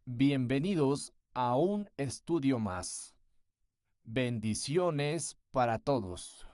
Bienvenidos a un estudio más. Bendiciones para todos.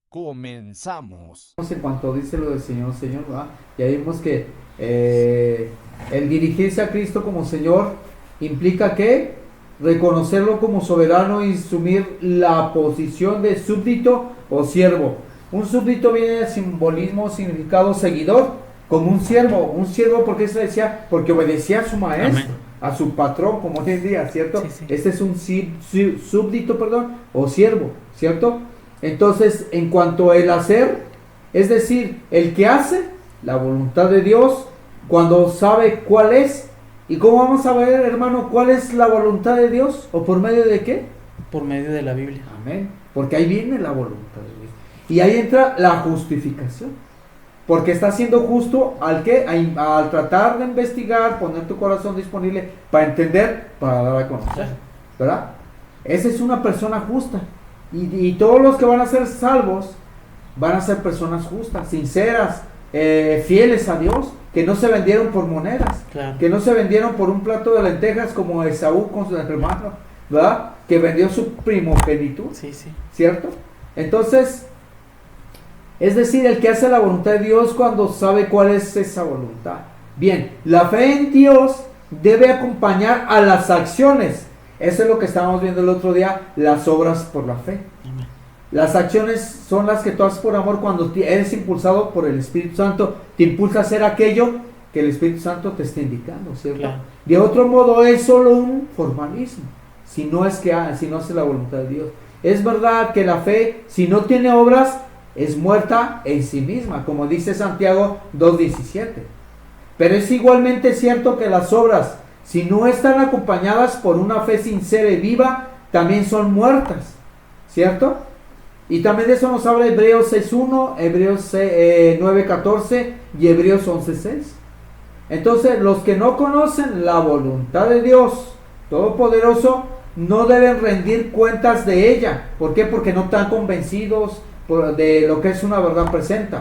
Comenzamos. En cuanto dice lo del Señor, Señor, ¿verdad? Ya vimos que el dirigirse a Cristo como Señor implica que reconocerlo como soberano y asumir la posición de súbdito o siervo. Un súbdito viene de simbolismo, significado seguidor, como un siervo porque se decía, porque obedecía a su maestro, Amén. a su patrón, como hoy en día, ¿cierto? Sí, sí. Este es un súbdito, perdón, o siervo, ¿cierto? Entonces, en cuanto al hacer, es decir, el que hace la voluntad de Dios, cuando sabe cuál es, y cómo vamos a ver, hermano, cuál es la voluntad de Dios, o por medio de qué. Por medio de la Biblia. Amén. Porque ahí viene la voluntad de Dios. Y ahí entra la justificación. Porque está siendo justo al que al tratar de investigar, poner tu corazón disponible para entender, para dar a conocer. ¿Verdad? Esa es una persona justa. Y todos los que van a ser salvos van a ser personas justas, sinceras, fieles a Dios, que no se vendieron por monedas, Claro. que no se vendieron por un plato de lentejas como Esaú con su hermano, ¿verdad? Que vendió su primogenitud, Sí, sí. ¿cierto? Entonces, es decir, el que hace la voluntad de Dios cuando sabe cuál es esa voluntad. Bien, la fe en Dios debe acompañar a las acciones. Eso es lo que estábamos viendo el otro día, las obras por la fe. Amén. Las acciones son las que tú haces por amor cuando eres impulsado por el Espíritu Santo. Te impulsa a hacer aquello que el Espíritu Santo te está indicando, ¿cierto? Claro. De otro modo es solo un formalismo, si no hace la voluntad de Dios. Es verdad que la fe, si no tiene obras, es muerta en sí misma, como dice Santiago 2:17. Pero es igualmente cierto que las obras, si no están acompañadas por una fe sincera y viva, también son muertas, ¿cierto? Y también de eso nos habla Hebreos 6:1, Hebreos 9:14 y Hebreos 11:6. Entonces, los que no conocen la voluntad de Dios Todopoderoso no deben rendir cuentas de ella. ¿Por qué? Porque no están convencidos de lo que es una verdad presente.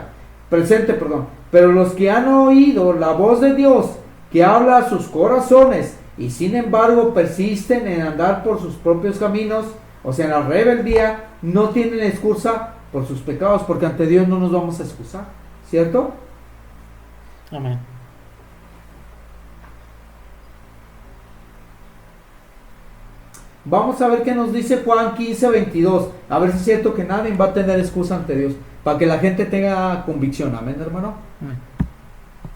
Pero los que han oído la voz de Dios que habla a sus corazones y sin embargo persisten en andar por sus propios caminos, o sea, en la rebeldía, no tienen excusa por sus pecados, porque ante Dios no nos vamos a excusar, ¿cierto? Amén. Vamos a ver qué nos dice Juan 15:22. A ver si es cierto que nadie va a tener excusa ante Dios. Para que la gente tenga convicción. Amén, hermano. Amén.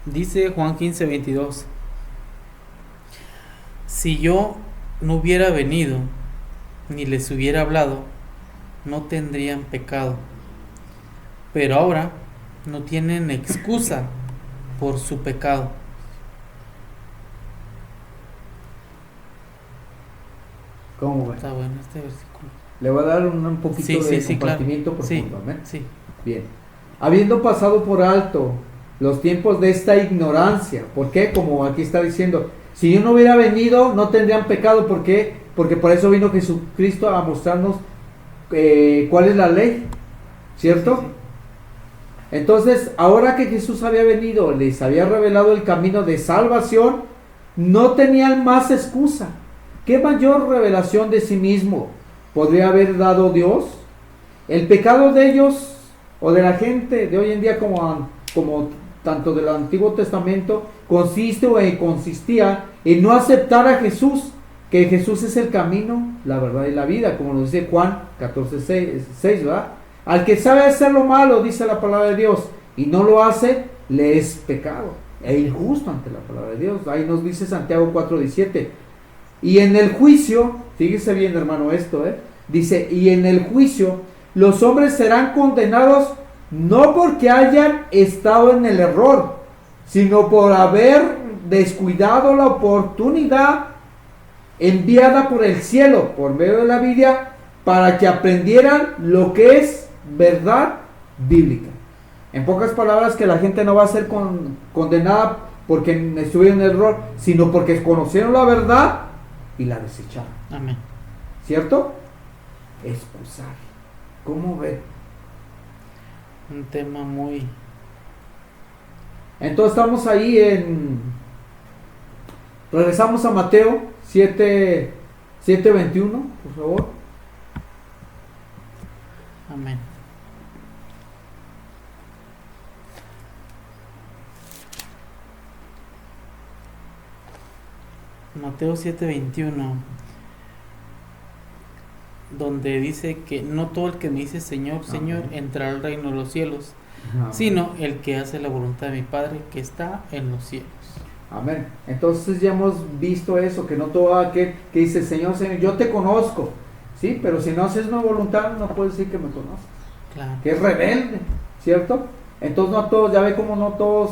Dice Juan 15:22. Si yo no hubiera venido ni les hubiera hablado, no tendrían pecado. Pero ahora no tienen excusa por su pecado. ¿Cómo ve? Está bueno este versículo. Le voy a dar un poquito Sí, de sí, claro. compartimiento Sí, profundo. Amén. sí. Bien. Habiendo pasado por alto los tiempos de esta ignorancia. ¿Por qué? Como aquí está diciendo. Si yo no hubiera venido, no tendrían pecado. ¿Por qué? Porque por eso vino Jesucristo a mostrarnos cuál es la ley. ¿Cierto? Sí, sí. Entonces, ahora que Jesús había venido, les había revelado el camino de salvación, no tenían más excusa. ¿Qué mayor revelación de sí mismo podría haber dado Dios? El pecado de ellos o de la gente de hoy en día como tanto del Antiguo Testamento consiste o consistía en no aceptar a Jesús, que Jesús es el camino, la verdad y la vida, como nos dice Juan 14:6, ¿verdad? Al que sabe hacer lo malo, dice la palabra de Dios, y no lo hace, le es pecado e injusto ante la palabra de Dios. Ahí nos dice Santiago 4:17. Y en el juicio, fíjese bien, hermano, esto, dice, y en el juicio los hombres serán condenados no porque hayan estado en el error, sino por haber descuidado la oportunidad enviada por el cielo, por medio de la Biblia, para que aprendieran lo que es verdad bíblica. En pocas palabras, que la gente no va a ser condenada porque estuvieron en el error, sino porque conocieron la verdad y la desecharon. Amén. ¿Cierto? Excusar. ¿Cómo ve? Un tema muy... Entonces estamos ahí en Regresamos a Mateo 7:21, por favor. Amén. Mateo 7:21, donde dice que no todo el que me dice Señor, Señor, entrará al reino de los cielos, sino el que hace la voluntad de mi Padre que está en los cielos. Amén. Entonces ya hemos visto eso, que no todo aquel que dice Señor, Señor, yo te conozco, sí, pero si no haces mi voluntad, no puedes decir que me conoces. Claro. Que es rebelde, ¿cierto? Entonces no todos, ya ve como no todos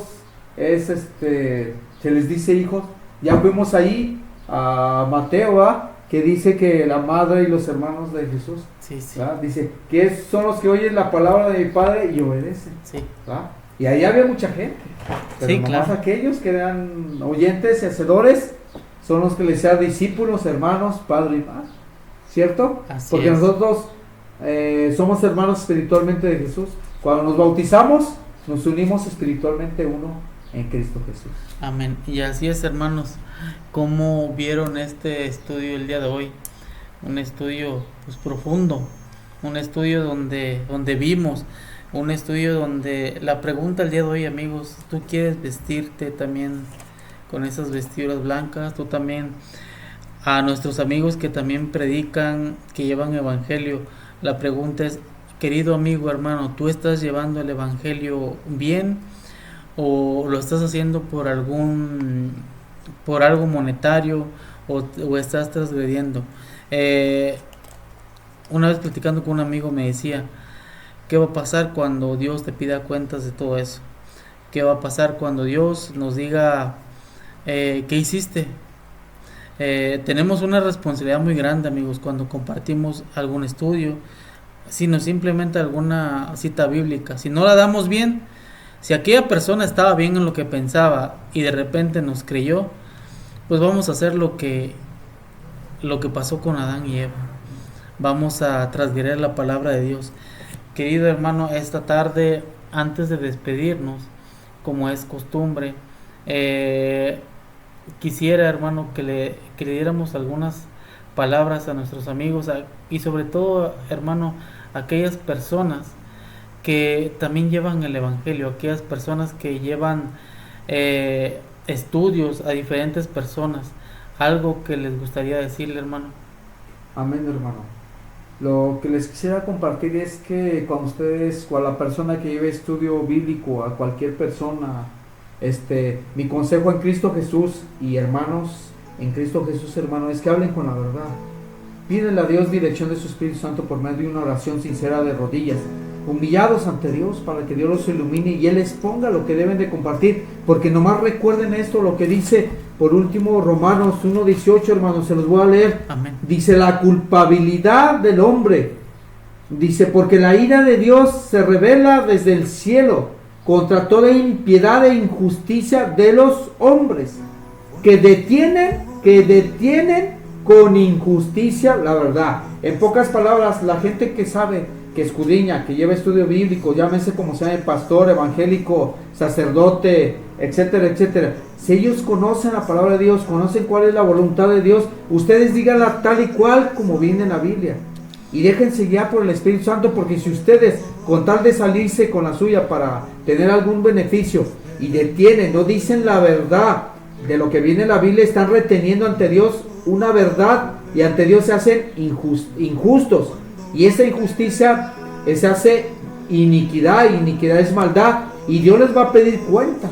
se les dice hijos. Ya fuimos ahí a Mateo, ¿verdad? Que dice que la madre y los hermanos de Jesús, Sí, sí. ¿verdad? Dice que son los que oyen la palabra de mi Padre y obedecen, Sí. ¿verdad? Y ahí había mucha gente, pero Sí, nomás claro. aquellos que eran oyentes y hacedores son los que les sean discípulos, hermanos, padre y madre, ¿cierto? Así Porque es. nosotros somos hermanos espiritualmente de Jesús. Cuando nos bautizamos, nos unimos espiritualmente uno en Cristo Jesús. Amén. Y así es, hermanos, como vieron este estudio el día de hoy, un estudio pues profundo, un estudio donde vimos, un estudio donde la pregunta el día de hoy, amigos, ¿tú quieres vestirte también con esas vestiduras blancas? Tú también, a nuestros amigos que también predican, que llevan evangelio, la pregunta es, querido amigo, hermano, ¿tú estás llevando el evangelio bien? ¿O lo estás haciendo por algo monetario? ¿O estás transgrediendo? Una vez platicando con un amigo me decía, ¿qué va a pasar cuando Dios te pida cuentas de todo eso? ¿Qué va a pasar cuando Dios nos diga, ¿qué hiciste? Tenemos una responsabilidad muy grande, amigos, cuando compartimos algún estudio, sino simplemente alguna cita bíblica. Si no la damos bien, si aquella persona estaba bien en lo que pensaba y de repente nos creyó, pues vamos a hacer lo que pasó con Adán y Eva. Vamos a transgredir la palabra de Dios. Querido hermano, esta tarde, antes de despedirnos, como es costumbre, quisiera, hermano, que le diéramos algunas palabras a nuestros amigos y sobre todo, hermano, a aquellas personas que también llevan el evangelio, aquellas personas que llevan estudios a diferentes personas. Algo que les gustaría decirle, hermano. Amén, hermano. Lo que les quisiera compartir es que cuando ustedes, o a la persona que lleve estudio bíblico, a cualquier persona, mi consejo en Cristo Jesús y hermanos en Cristo Jesús, hermano, es que hablen con la verdad. Pídenle a Dios dirección de su Espíritu Santo por medio de una oración sincera de rodillas, humillados ante Dios, para que Dios los ilumine y Él les ponga lo que deben de compartir, porque nomás recuerden esto, lo que dice por último Romanos 1:18, hermanos, se los voy a leer. Amén. Dice, la culpabilidad del hombre, dice, porque la ira de Dios se revela desde el cielo contra toda impiedad e injusticia de los hombres, que detienen con injusticia la verdad. En pocas palabras, la gente que sabe, que escudriña, que lleva estudio bíblico, llámese como sea, pastor, evangélico, sacerdote, etcétera, etcétera, si ellos conocen la palabra de Dios, conocen cuál es la voluntad de Dios, ustedes díganla tal y cual como viene en la Biblia y déjense guiar por el Espíritu Santo, porque si ustedes, con tal de salirse con la suya para tener algún beneficio y detienen, no dicen la verdad de lo que viene en la Biblia, están reteniendo ante Dios una verdad y ante Dios se hacen injustos, y esa injusticia se hace iniquidad, y iniquidad es maldad, y Dios les va a pedir cuenta,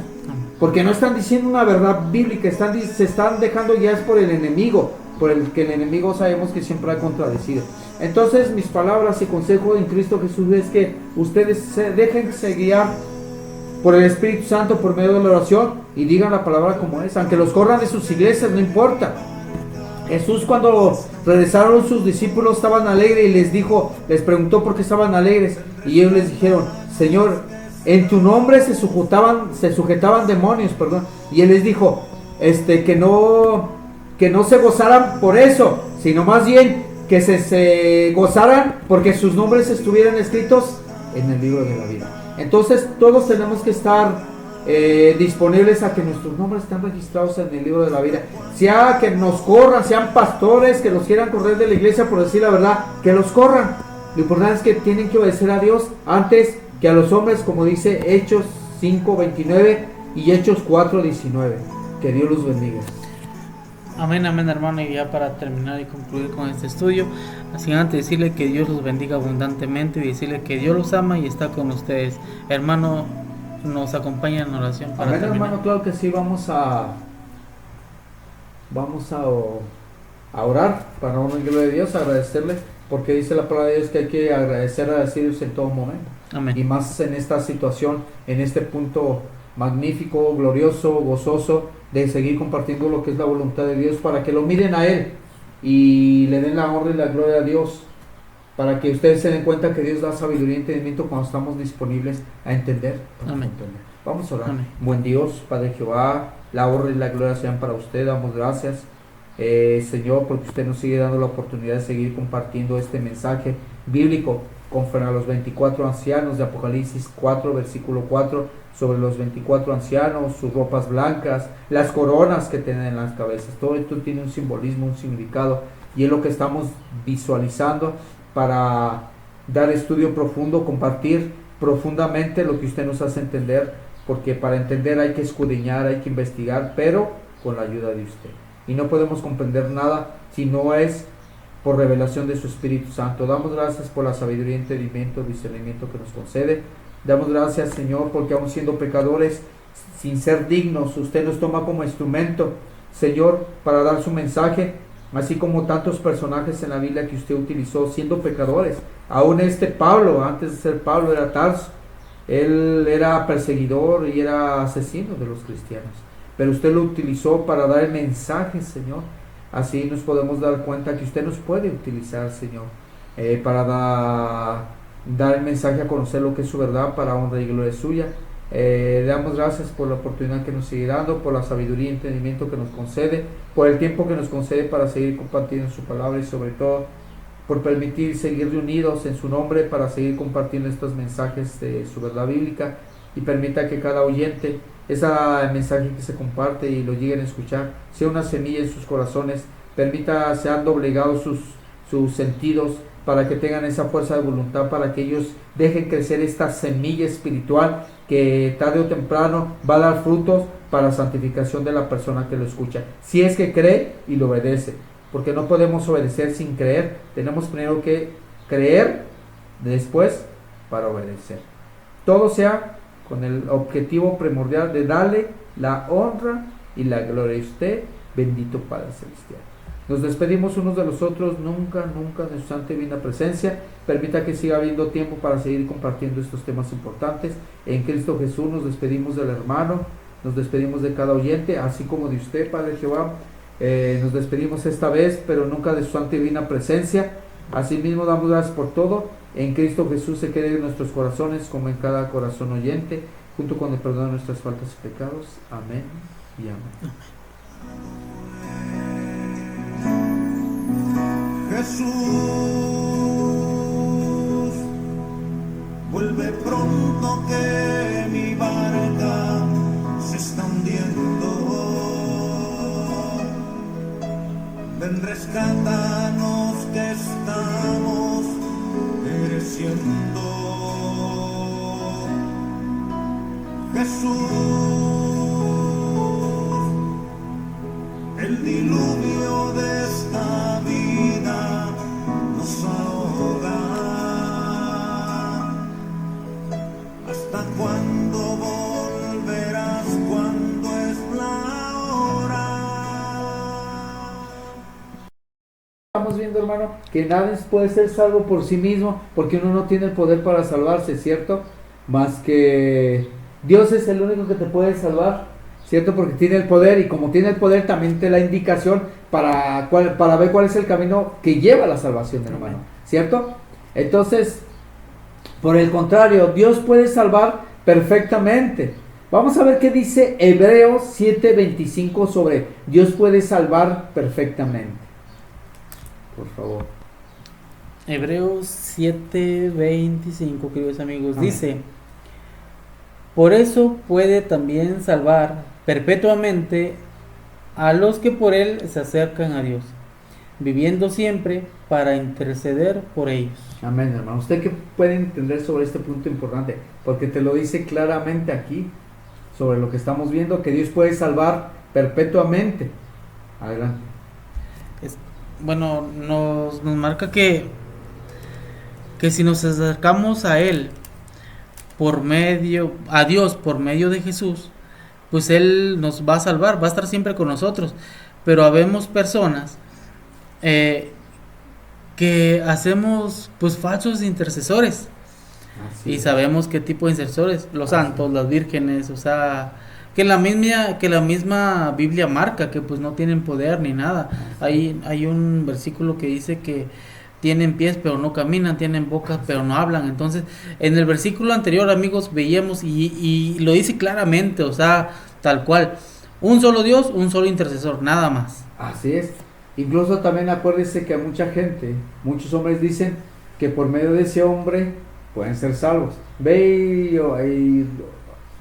porque no están diciendo una verdad bíblica, se están dejando guiar por el enemigo, por el que el enemigo sabemos que siempre ha contradecido. Entonces mis palabras y consejo en Cristo Jesús es que ustedes déjense guiar por el Espíritu Santo por medio de la oración y digan la palabra como es, aunque los corran de sus iglesias, no importa. Jesús, cuando regresaron sus discípulos, estaban alegres y les preguntó por qué estaban alegres, y ellos les dijeron, Señor, en tu nombre se sujetaban demonios, y él les dijo, que no se gozaran por eso, sino más bien que se gozaran porque sus nombres estuvieran escritos en el libro de la vida. Entonces todos tenemos que estar disponibles a que nuestros nombres estén registrados en el libro de la vida. Sea que nos corran, sean pastores que los quieran correr de la iglesia por decir la verdad, que los corran. Lo importante es que tienen que obedecer a Dios antes que a los hombres, como dice Hechos 5:29 y Hechos 4:19. Que Dios los bendiga. Amén, amén, hermano. Y ya para terminar y concluir con este estudio, así antes decirle que Dios los bendiga abundantemente y decirle que Dios los ama y está con ustedes. Hermano, nos acompaña en oración para Amén, terminar. hermano, claro que sí. Vamos a orar para honrar y gloria de Dios, agradecerle, porque dice la palabra de Dios que hay que agradecer a Dios en todo momento. Amén. Y más en esta situación, en este punto magnífico, glorioso, gozoso, de seguir compartiendo lo que es la voluntad de Dios, para que lo miren a Él y le den la honra y la gloria a Dios, para que ustedes se den cuenta que Dios da sabiduría y entendimiento cuando estamos disponibles a entender. Amén. Vamos a orar. Amén. Buen Dios, Padre Jehová, la honra y la gloria sean para usted. Damos gracias, Señor, porque usted nos sigue dando la oportunidad de seguir compartiendo este mensaje bíblico conforme a los 24 ancianos de Apocalipsis 4, versículo 4, sobre los 24 ancianos, sus ropas blancas, las coronas que tienen en las cabezas. Todo esto tiene un simbolismo, un significado, y es lo que estamos visualizando para dar estudio profundo, compartir profundamente lo que usted nos hace entender, porque para entender hay que escudriñar, hay que investigar, pero con la ayuda de usted. Y no podemos comprender nada si no es por revelación de su Espíritu Santo. Damos gracias por la sabiduría, entendimiento, discernimiento que nos concede. Damos gracias, Señor, porque aún siendo pecadores, sin ser dignos, usted nos toma como instrumento, Señor, para dar su mensaje, así como tantos personajes en la Biblia que usted utilizó siendo pecadores. Aún Pablo, antes de ser Pablo, era Tarso. Él era perseguidor y era asesino de los cristianos, pero usted lo utilizó para dar el mensaje, Señor. Así nos podemos dar cuenta que usted nos puede utilizar, Señor, para dar el mensaje, a conocer lo que es su verdad, para honra y gloria suya. Le damos gracias por la oportunidad que nos sigue dando, por la sabiduría y entendimiento que nos concede, por el tiempo que nos concede para seguir compartiendo su palabra, y sobre todo por permitir seguir reunidos en su nombre para seguir compartiendo estos mensajes de su verdad bíblica, y permita que cada oyente, ese mensaje que se comparte y lo lleguen a escuchar, sea una semilla en sus corazones. Permita sean doblegados sus sentidos, para que tengan esa fuerza de voluntad, para que ellos dejen crecer esta semilla espiritual que tarde o temprano va a dar frutos para la santificación de la persona que lo escucha, si es que cree y lo obedece, porque no podemos obedecer sin creer. Tenemos primero que creer, después para obedecer. Todo sea con el objetivo primordial de darle la honra y la gloria a usted, bendito Padre Celestial. Nos despedimos unos de los otros, nunca de su santa y divina presencia. Permita que siga habiendo tiempo para seguir compartiendo estos temas importantes. En Cristo Jesús nos despedimos del hermano, nos despedimos de cada oyente, así como de usted, Padre Jehová. Nos despedimos esta vez, pero nunca de su santa y divina presencia. Asimismo damos gracias por todo. En Cristo Jesús se quede en nuestros corazones, como en cada corazón oyente, junto con el perdón de nuestras faltas y pecados. Amén y amén. Jesús, vuelve pronto que mi barca se está hundiendo. Ven, rescátanos que estamos pereciendo. Jesús, el diluvio de esta vida nos ahoga. ¿Hasta cuándo volverás? ¿Cuándo es la hora? Estamos viendo, hermano, que nadie puede ser salvo por sí mismo, porque uno no tiene el poder para salvarse, ¿cierto? Más que Dios es el único que te puede salvar, ¿cierto? Porque tiene el poder, y como tiene el poder también te da la indicación para ver cuál es el camino que lleva a la salvación, hermano, ¿cierto? Entonces, por el contrario, Dios puede salvar perfectamente. Vamos a ver qué dice Hebreos 7:25 sobre Dios puede salvar perfectamente. Por favor. Hebreos 7:25, queridos amigos, Amén. dice: Por eso puede también salvar perpetuamente a los que por él se acercan a Dios, viviendo siempre para interceder por ellos. Amén, hermano. ¿Usted qué puede entender sobre este punto importante? Porque te lo dice claramente aquí, sobre lo que estamos viendo, que Dios puede salvar perpetuamente. Adelante. Bueno, nos marca que si nos acercamos a Él a Dios por medio de Jesús, pues Él nos va a salvar, va a estar siempre con nosotros. Pero habemos personas que hacemos pues falsos intercesores. Así Y es. sabemos qué tipo de intercesores, los santos, las vírgenes, o sea, que la misma Biblia marca que pues no tienen poder ni nada. Hay un versículo que dice que tienen pies pero no caminan, tienen bocas pero no hablan. Entonces, en el versículo anterior, amigos, veíamos y lo dice claramente, o sea, tal cual, un solo Dios, un solo intercesor, nada más. Así es. Incluso también acuérdese que a mucha gente, muchos hombres dicen que por medio de ese hombre pueden ser salvos. Ve y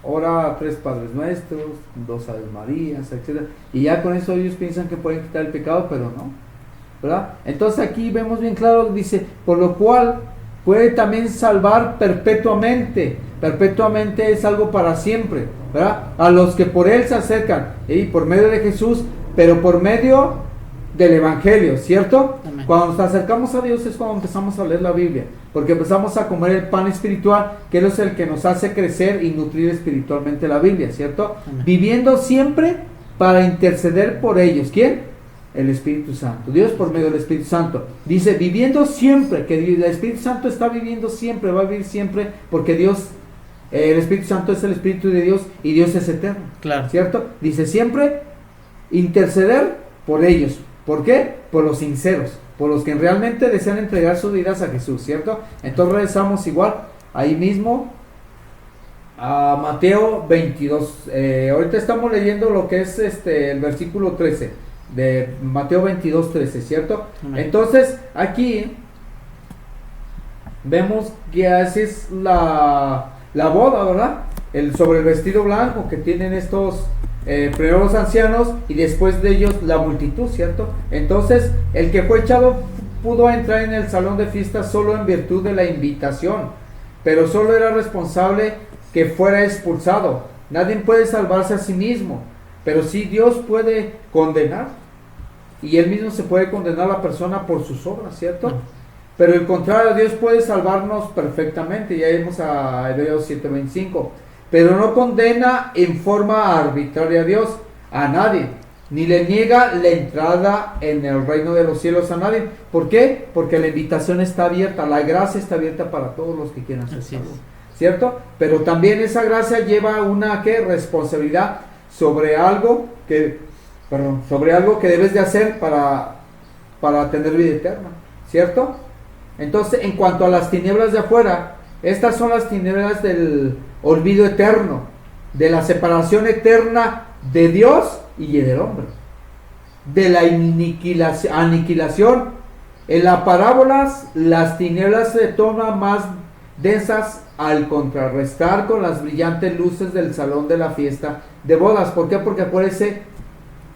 ora a 3 Padres Nuestros, 2 Aves Marías, etc. Y ya con eso ellos piensan que pueden quitar el pecado, pero no, ¿verdad? Entonces aquí vemos bien claro, dice, por lo cual puede también salvar perpetuamente. Perpetuamente es algo para siempre, ¿verdad? A los que por él se acercan, y por medio de Jesús, pero por medio del Evangelio, ¿cierto? Amén. Cuando nos acercamos a Dios es cuando empezamos a leer la Biblia, porque empezamos a comer el pan espiritual, que es el que nos hace crecer y nutrir espiritualmente la Biblia, ¿cierto? Amén. Viviendo siempre para interceder por ellos. ¿Quién? El Espíritu Santo. Dios por medio del Espíritu Santo. Dice, viviendo siempre, que el Espíritu Santo está viviendo siempre, va a vivir siempre, porque Dios, el Espíritu Santo es el Espíritu de Dios y Dios es eterno. Claro. ¿Cierto? Dice siempre interceder por ellos. ¿Por qué? Por los sinceros, por los que realmente desean entregar sus vidas a Jesús, ¿cierto? Entonces regresamos igual, ahí mismo, a Mateo 22. Ahorita estamos leyendo lo que es el versículo 13, de Mateo 22, 13, ¿cierto? Amén. Entonces, aquí vemos que así es la boda, ¿verdad? Sobre el vestido blanco que tienen estos primero los ancianos y después de ellos la multitud, ¿cierto? Entonces, el que fue echado pudo entrar en el salón de fiestas solo en virtud de la invitación, pero solo era responsable que fuera expulsado. Nadie puede salvarse a sí mismo, pero sí Dios puede condenar, y él mismo se puede condenar a la persona por sus obras, ¿cierto? Pero el contrario, Dios puede salvarnos perfectamente. Ya vimos a Hebreos 7:25. Pero no condena en forma arbitraria a Dios, a nadie, ni le niega la entrada en el reino de los cielos a nadie. ¿Por qué? Porque la invitación está abierta, la gracia está abierta para todos los que quieran ser Así es. salvos, ¿cierto? Pero también esa gracia lleva una responsabilidad sobre algo que debes de hacer para tener vida eterna, ¿cierto? Entonces, en cuanto a las tinieblas de afuera, estas son las tinieblas del olvido eterno, de la separación eterna de Dios y del hombre, de la aniquilación. En las parábolas, las tinieblas se tornan más densas al contrarrestar con las brillantes luces del salón de la fiesta de bodas. ¿Por qué? Porque acuérdense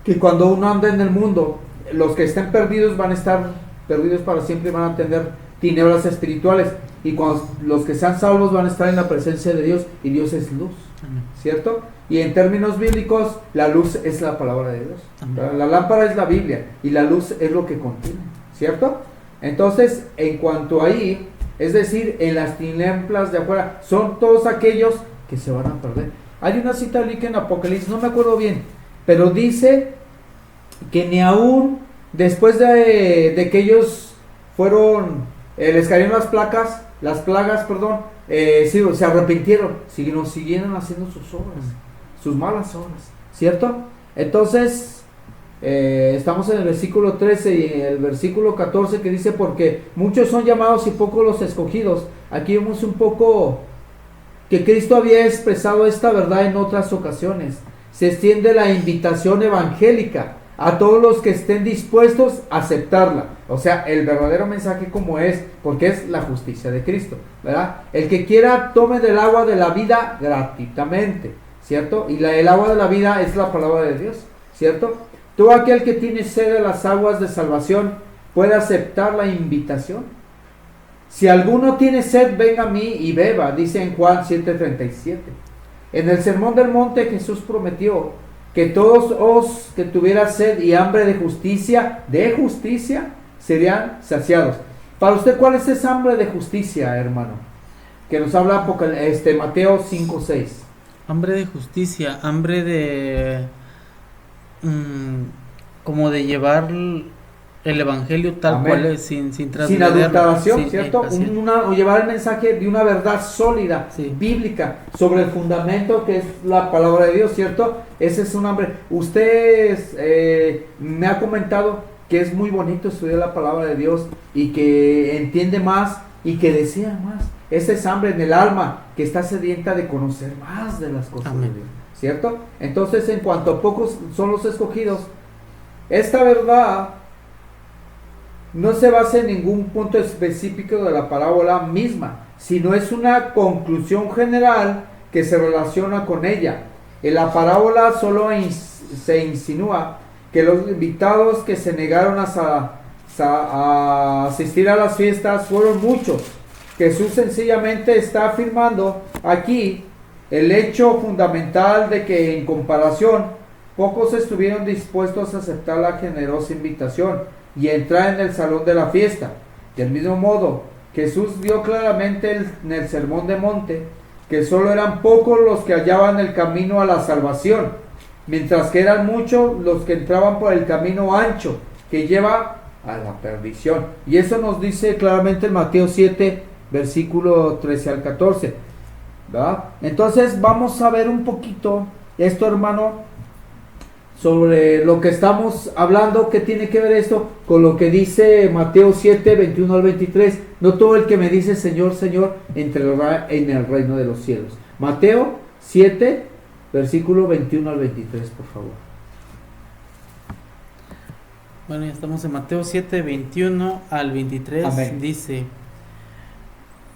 que cuando uno anda en el mundo, los que estén perdidos van a estar perdidos para siempre y van a tener tinieblas espirituales, y cuando los que sean salvos van a estar en la presencia de Dios, y Dios es luz, Amén. ¿cierto? Y en términos bíblicos, la luz es la palabra de Dios. Amén. La lámpara es la Biblia y la luz es lo que contiene, ¿cierto? Entonces, en cuanto ahí, es decir, en las tinieblas de afuera, son todos aquellos que se van a perder. Hay una cita bíblica en Apocalipsis, no me acuerdo bien, pero dice que ni aún después de que ellos fueron, les cayeron las plagas, se arrepintieron, siguieron haciendo sus obras, sus malas obras, ¿cierto? Entonces, estamos en el versículo 13 y el versículo 14 que dice, porque muchos son llamados y pocos los escogidos. Aquí vemos un poco que Cristo había expresado esta verdad en otras ocasiones. Se extiende la invitación evangélica a todos los que estén dispuestos a aceptarla. O sea, el verdadero mensaje como es, porque es la justicia de Cristo, ¿verdad? El que quiera tome del agua de la vida gratuitamente, ¿cierto? Y el agua de la vida es la palabra de Dios, ¿cierto? Todo aquel que tiene sed de las aguas de salvación puede aceptar la invitación. Si alguno tiene sed, venga a mí y beba, dice en Juan 7:37. En el Sermón del Monte Jesús prometió que todos os que tuviera sed y hambre de justicia, serían saciados. Para usted, ¿cuál es esa hambre de justicia, hermano? Que nos habla Mateo 5:6. Hambre de justicia, hambre de... como de llevar el evangelio tal Amén. cual es, sin Sin transgrederlo. adulteración, Sí, ¿cierto? así es. O llevar el mensaje de una verdad sólida, Sí. bíblica, sobre el fundamento que es la palabra de Dios, ¿cierto? Ese es un hambre. Usted me ha comentado que es muy bonito estudiar la palabra de Dios y que entiende más y que desea más. Esa es hambre en el alma que está sedienta de conocer más de las cosas Amén. de Dios, ¿cierto? Entonces, en cuanto a pocos son los escogidos, esta verdad no se basa en ningún punto específico de la parábola misma, sino es una conclusión general que se relaciona con ella. En la parábola solo se insinúa que los invitados que se negaron a asistir a las fiestas fueron muchos. Jesús sencillamente está afirmando aquí el hecho fundamental de que en comparación pocos estuvieron dispuestos a aceptar la generosa invitación y entrar en el salón de la fiesta. Del mismo modo, Jesús vio claramente en el Sermón del Monte que solo eran pocos los que hallaban el camino a la salvación, mientras que eran muchos los que entraban por el camino ancho que lleva a la perdición. Y eso nos dice claramente en Mateo 7, versículo 13 al 14, ¿verdad? Entonces vamos a ver un poquito esto, hermano, sobre lo que estamos hablando. ¿Qué tiene que ver esto con lo que dice Mateo 7, 21 al 23? No todo el que me dice Señor, Señor, entrará en el reino de los cielos. Mateo 7, versículo 21 al 23, por favor. Bueno, ya estamos en Mateo 7, 21 al 23. Amén. Dice,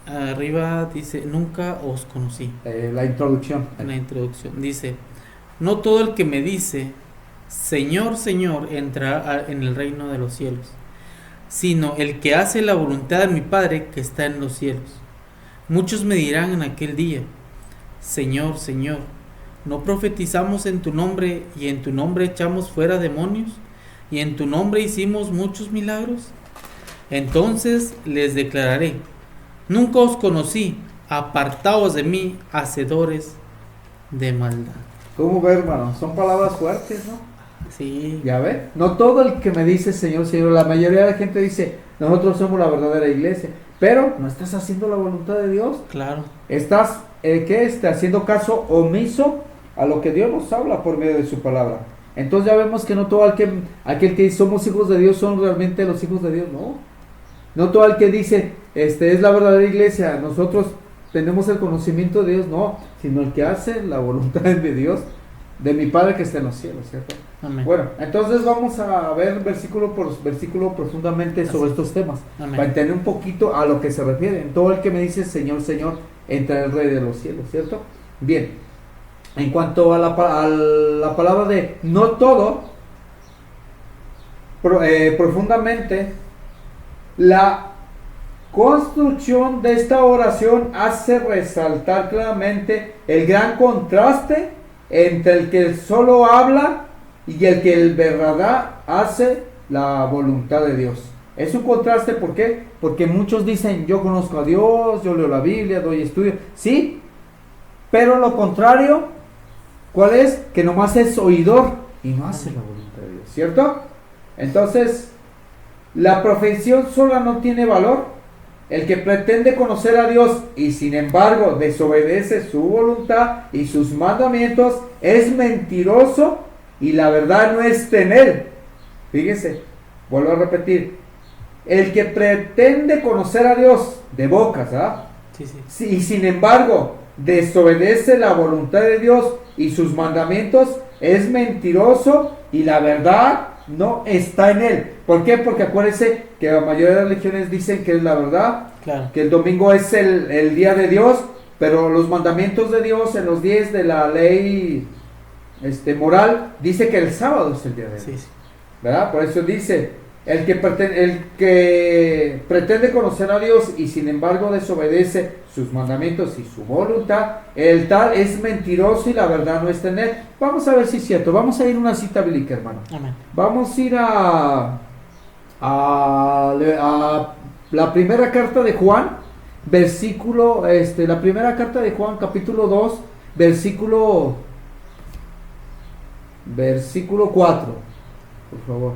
arriba dice, nunca os conocí. La introducción. En la introducción dice, no todo el que me dice Señor, Señor, entrará en el reino de los cielos, sino el que hace la voluntad de mi Padre que está en los cielos. Muchos me dirán en aquel día, Señor, Señor, ¿no profetizamos en tu nombre y en tu nombre echamos fuera demonios y en tu nombre hicimos muchos milagros? Entonces les declararé, nunca os conocí, apartaos de mí, hacedores de maldad. ¿Cómo ve, hermano? Son palabras fuertes, ¿no? Sí, Ya ve, no todo el que me dice Señor, Señor, la mayoría de la gente dice, nosotros somos la verdadera iglesia, pero no estás haciendo la voluntad de Dios. claro. Estás, haciendo caso omiso a lo que Dios nos habla por medio de su palabra. Entonces ya vemos que no todo aquel que somos hijos de Dios son realmente los hijos de Dios, no. No todo el que dice, es la verdadera iglesia, nosotros tenemos el conocimiento de Dios, no, sino el que hace la voluntad de Dios, de mi Padre que está en los cielos, ¿cierto? Amén. Bueno, entonces vamos a ver versículo por versículo profundamente sobre estos temas, Amén. para entender un poquito a lo que se refiere. En todo el que me dice Señor, Señor, entra el Rey de los cielos, ¿cierto? Bien, en cuanto a la palabra de no todo, profundamente, la construcción de esta oración hace resaltar claramente el gran contraste entre el que solo habla y el que el verdad hace la voluntad de Dios. Es un contraste, ¿por qué? Porque muchos dicen, yo conozco a Dios, yo leo la Biblia, doy estudio, sí, pero lo contrario, ¿cuál es? Que nomás es oidor y no hace la voluntad de Dios, ¿cierto? Entonces, la profesión sola no tiene valor. El que pretende conocer a Dios y sin embargo desobedece su voluntad y sus mandamientos es mentiroso y la verdad no está en él. Fíjese, vuelvo a repetir, el que pretende conocer a Dios de boca, ¿sabes? Sí. Y sin embargo desobedece la voluntad de Dios y sus mandamientos es mentiroso y la verdad no está en él. ¿Por qué? Porque acuérdense que la mayoría de las religiones dicen que es la verdad, Claro. que el domingo es el día de Dios, pero los mandamientos de Dios en los 10 de la ley moral dice que el sábado es el día de Dios. Sí, sí. ¿Verdad? Por eso dice, el que pretende conocer a Dios y sin embargo desobedece sus mandamientos y su voluntad, el tal es mentiroso y la verdad no está en él. Vamos a ver si es cierto. Vamos a ir a una cita bíblica, hermano. Amén. Vamos a ir a la primera carta de Juan, versículo, la primera carta de Juan, capítulo 2, versículo 4, por favor.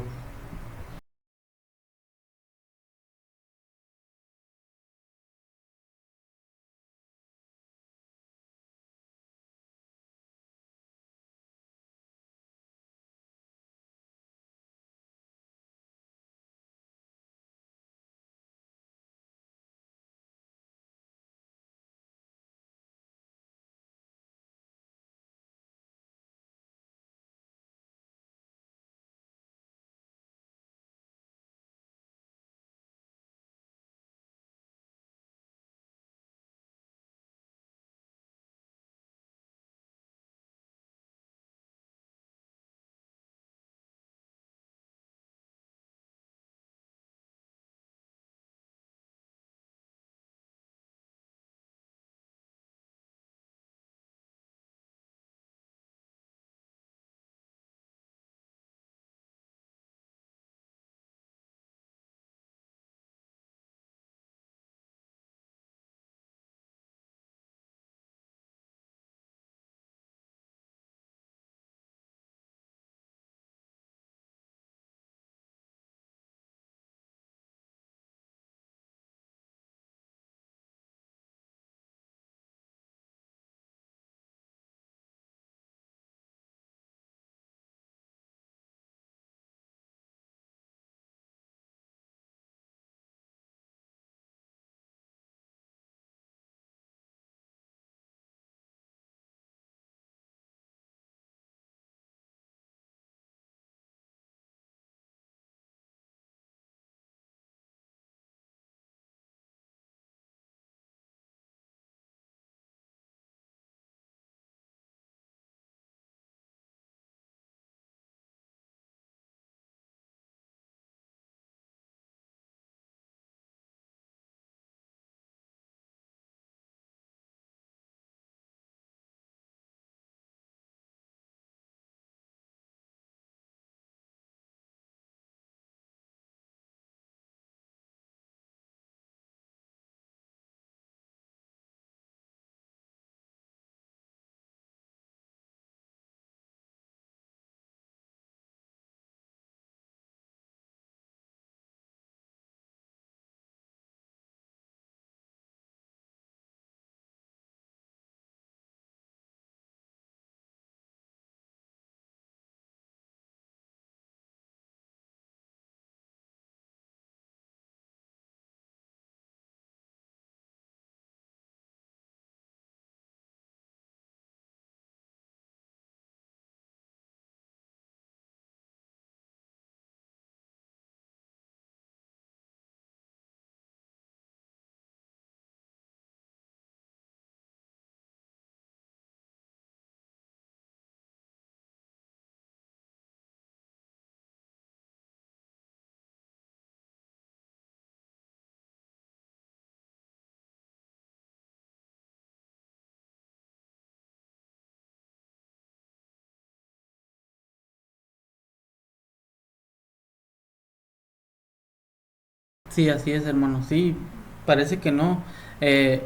Sí, así es, hermano. Sí, parece que no. Eh,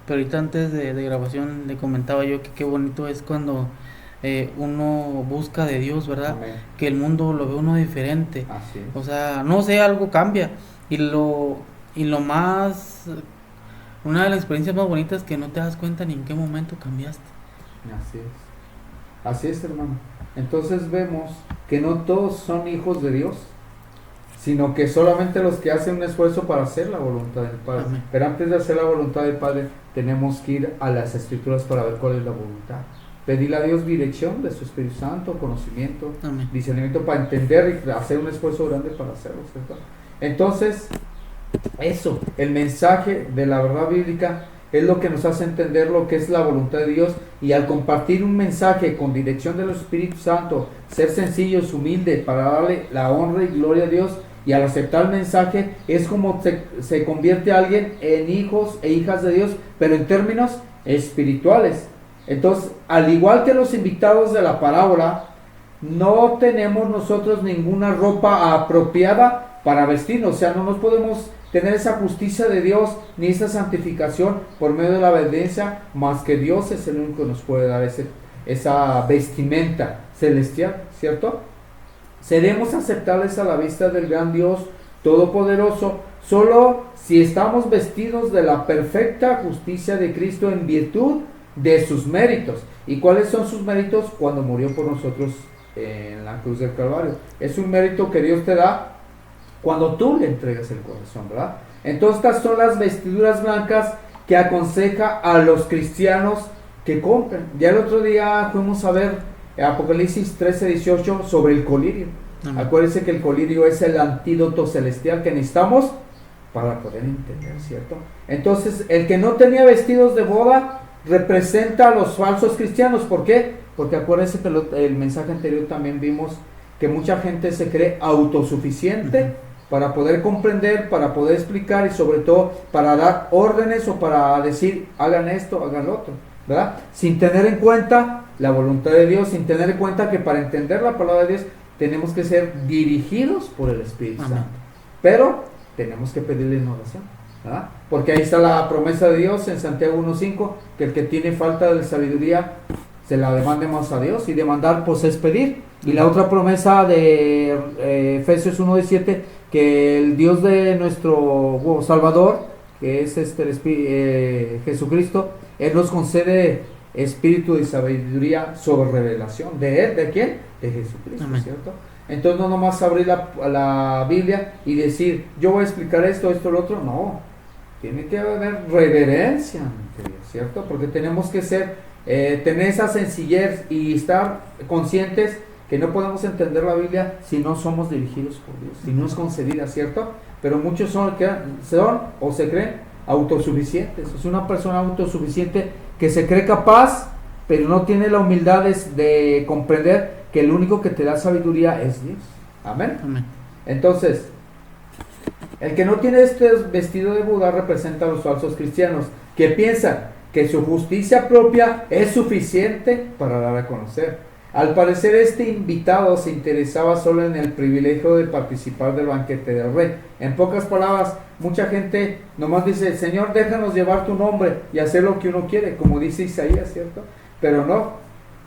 pero ahorita antes de grabación le comentaba yo que qué bonito es cuando uno busca de Dios, ¿verdad? Amén. Que el mundo lo ve uno diferente. Así es. O sea, no sé, algo cambia. Y lo más, una de las experiencias más bonitas es que no te das cuenta ni en qué momento cambiaste. Así es. Así es, hermano. Entonces vemos que no todos son hijos de Dios, sino que solamente los que hacen un esfuerzo para hacer la voluntad del Padre. Amén. Pero antes de hacer la voluntad del Padre, tenemos que ir a las Escrituras para ver cuál es la voluntad. pedirle a Dios dirección de su Espíritu Santo, conocimiento, Amén. discernimiento para entender y hacer un esfuerzo grande para hacerlo, ¿cierto? Entonces, eso, el mensaje de la verdad bíblica es lo que nos hace entender lo que es la voluntad de Dios, y al compartir un mensaje con dirección del Espíritu Santo, ser sencillos, humildes para darle la honra y gloria a Dios, y al aceptar el mensaje es como se convierte alguien en hijos e hijas de Dios, pero en términos espirituales. Entonces, al igual que los invitados de la parábola, no tenemos nosotros ninguna ropa apropiada para vestirnos, o sea, no nos podemos tener esa justicia de Dios ni esa santificación por medio de la obediencia, más que Dios es el único que nos puede dar esa vestimenta celestial, ¿cierto? Seremos aceptables a la vista del gran Dios Todopoderoso solo si estamos vestidos de la perfecta justicia de Cristo en virtud de sus méritos. ¿Y cuáles son sus méritos? Cuando murió por nosotros en la cruz del Calvario. Es un mérito que Dios te da cuando tú le entregas el corazón, ¿verdad? Entonces estas son las vestiduras blancas que aconseja a los cristianos que compren. Ya el otro día fuimos a ver Apocalipsis 13:18 sobre el colirio. Acuérdense que el colirio es el antídoto celestial que necesitamos para poder entender, ¿cierto? Entonces el que no tenía vestidos de boda representa a los falsos cristianos. ¿Por qué? Porque acuérdense que el mensaje anterior también vimos que mucha gente se cree autosuficiente para poder comprender, para poder explicar y sobre todo para dar órdenes o para decir hagan esto, hagan lo otro, ¿verdad? Sin tener en cuenta la voluntad de Dios, sin tener en cuenta que para entender la palabra de Dios tenemos que ser dirigidos por el Espíritu Santo. Pero tenemos que pedirle en oración, ¿verdad? Porque ahí está la promesa de Dios en Santiago 1:5, que el que tiene falta de sabiduría se la demande más a Dios, y demandar pues es pedir. Y la otra promesa de Efesios 1:17, que el Dios de nuestro Salvador, que es Jesucristo, Él nos concede espíritu de sabiduría sobre revelación. ¿De Él? ¿De quién? De Jesucristo. Amén. ¿Cierto? Entonces no nomás abrir la Biblia y decir yo voy a explicar esto, lo otro. No, tiene que haber reverencia ante Dios, ¿cierto? Porque tenemos que tener esa sencillez y estar conscientes que no podemos entender la Biblia si no somos dirigidos por Dios, si no es concedida, ¿cierto? Pero muchos son o se creen autosuficientes. Es una persona autosuficiente que se cree capaz, pero no tiene la humildad de comprender que el único que te da sabiduría es Dios. Amén. Amén. Entonces, el que no tiene este vestido de Buda representa a los falsos cristianos que piensan que su justicia propia es suficiente para dar a conocer. Al parecer este invitado se interesaba solo en el privilegio de participar del banquete del rey. En pocas palabras, mucha gente nomás dice, Señor, déjanos llevar tu nombre y hacer lo que uno quiere, como dice Isaías, ¿cierto? Pero no,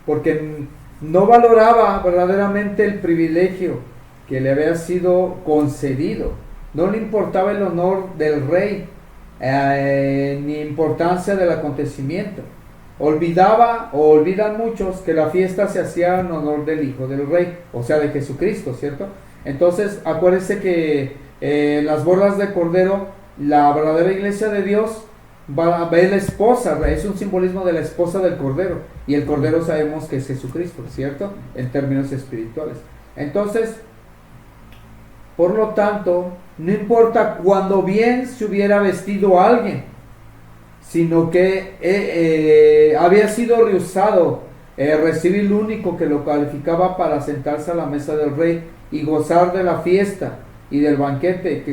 porque no valoraba verdaderamente el privilegio que le había sido concedido. No le importaba el honor del rey, ni importancia del acontecimiento. Olvidan muchos que la fiesta se hacía en honor del Hijo del Rey, o sea, de Jesucristo, ¿cierto? Entonces, acuérdense que las bodas de Cordero, la verdadera iglesia de Dios, va a ver la esposa, es un simbolismo de la esposa del Cordero, y el Cordero sabemos que es Jesucristo, ¿cierto? En términos espirituales. Entonces, por lo tanto, no importa cuando bien se hubiera vestido a alguien, sino que había sido rehusado recibir lo único que lo calificaba para sentarse a la mesa del rey y gozar de la fiesta y del banquete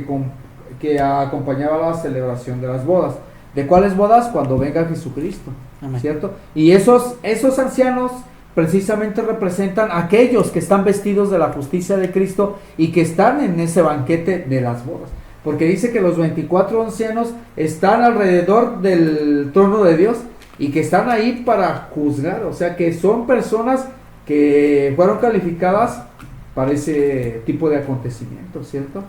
que acompañaba la celebración de las bodas. ¿De cuáles bodas? Cuando venga Jesucristo. Amén. ¿Cierto? Y esos ancianos precisamente representan a aquellos que están vestidos de la justicia de Cristo y que están en ese banquete de las bodas. Porque dice que los 24 ancianos están alrededor del trono de Dios y que están ahí para juzgar. O sea que son personas que fueron calificadas para ese tipo de acontecimientos, ¿cierto?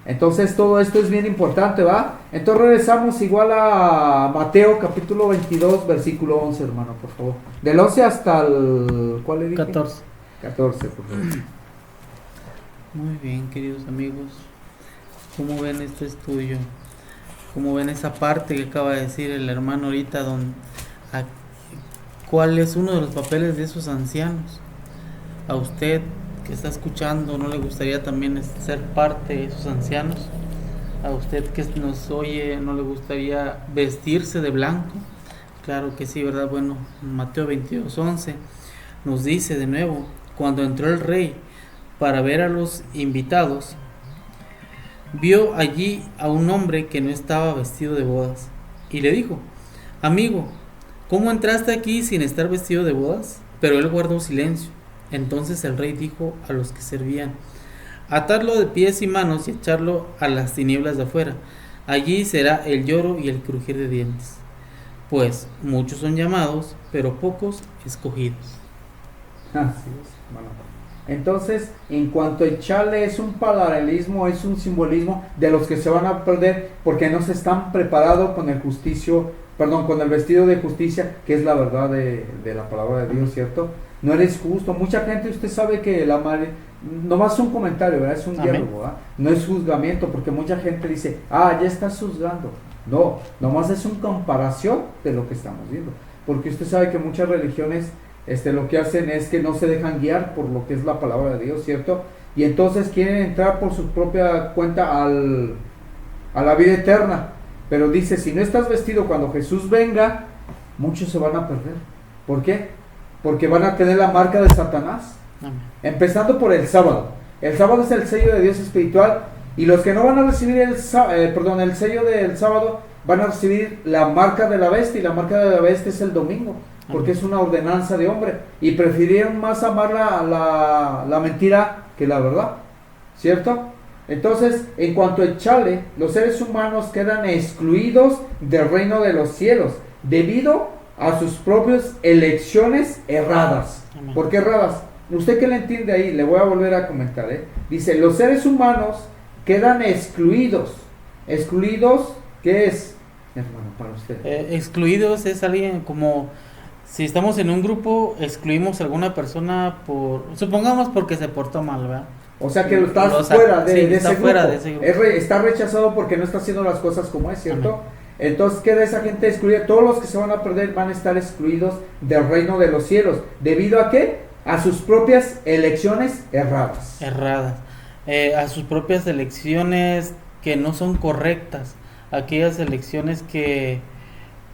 Entonces todo esto es bien importante, ¿va? Entonces regresamos igual a Mateo capítulo 22 versículo 11, hermano, por favor. Del 11 hasta el... ¿cuál le dije? 14. 14, por favor. Muy bien, queridos amigos. ¿Cómo ven este estudio? ¿Cómo ven esa parte que acaba de decir el hermano ahorita? cuál es uno de los papeles de esos ancianos. A usted que está escuchando, ¿no le gustaría también ser parte de esos ancianos? A usted que nos oye, ¿no le gustaría vestirse de blanco? Claro que sí, ¿verdad? Bueno, Mateo 22:11 nos dice de nuevo: cuando entró el rey para ver a los invitados, vio allí a un hombre que no estaba vestido de bodas, y le dijo: amigo, ¿cómo entraste aquí sin estar vestido de bodas? Pero él guardó silencio. Entonces el rey dijo a los que servían: atadlo de pies y manos y echarlo a las tinieblas de afuera. Allí será el lloro y el crujir de dientes. Pues muchos son llamados, pero pocos escogidos. Así es, hermano. Entonces, en cuanto a echarle, es un paralelismo, es un simbolismo de los que se van a perder porque no se están preparados con el con el vestido de justicia, que es la verdad de la palabra de Dios, ¿cierto? No eres justo. Mucha gente, usted sabe que la madre, nomás un comentario, ¿verdad? Es un diálogo, ¿verdad? No es juzgamiento, porque mucha gente dice, ya estás juzgando. No, nomás es una comparación de lo que estamos viendo, porque usted sabe que muchas religiones lo que hacen es que no se dejan guiar por lo que es la palabra de Dios, ¿cierto? Y entonces quieren entrar por su propia cuenta a la vida eterna. Pero dice, si no estás vestido cuando Jesús venga, muchos se van a perder. ¿Por qué? Porque van a tener la marca de Satanás. Amén. Empezando por el sábado. El sábado es el sello de Dios espiritual. Y los que no van a recibir el sello del sábado, van a recibir la marca de la bestia. Y la marca de la bestia es el domingo, porque es una ordenanza de hombre. Y prefirieron más amar la mentira que la verdad, ¿cierto? Entonces, en cuanto a echarle, los seres humanos quedan excluidos del reino de los cielos debido a sus propias elecciones erradas. Amén. ¿Por qué erradas? ¿Usted qué le entiende ahí? Le voy a volver a comentar, Dice, los seres humanos quedan excluidos. ¿Excluidos qué es, hermano, para usted? Excluidos es alguien como... Si estamos en un grupo, excluimos a alguna persona supongamos porque se portó mal, ¿verdad? O sea que estás fuera de ese grupo. Fuera de ese grupo. Está rechazado porque no está haciendo las cosas como es, ¿cierto? Amén. Entonces queda esa gente excluida. Todos los que se van a perder van a estar excluidos del reino de los cielos. ¿Debido a qué? A sus propias elecciones erradas. A sus propias elecciones que no son correctas. Aquellas elecciones que,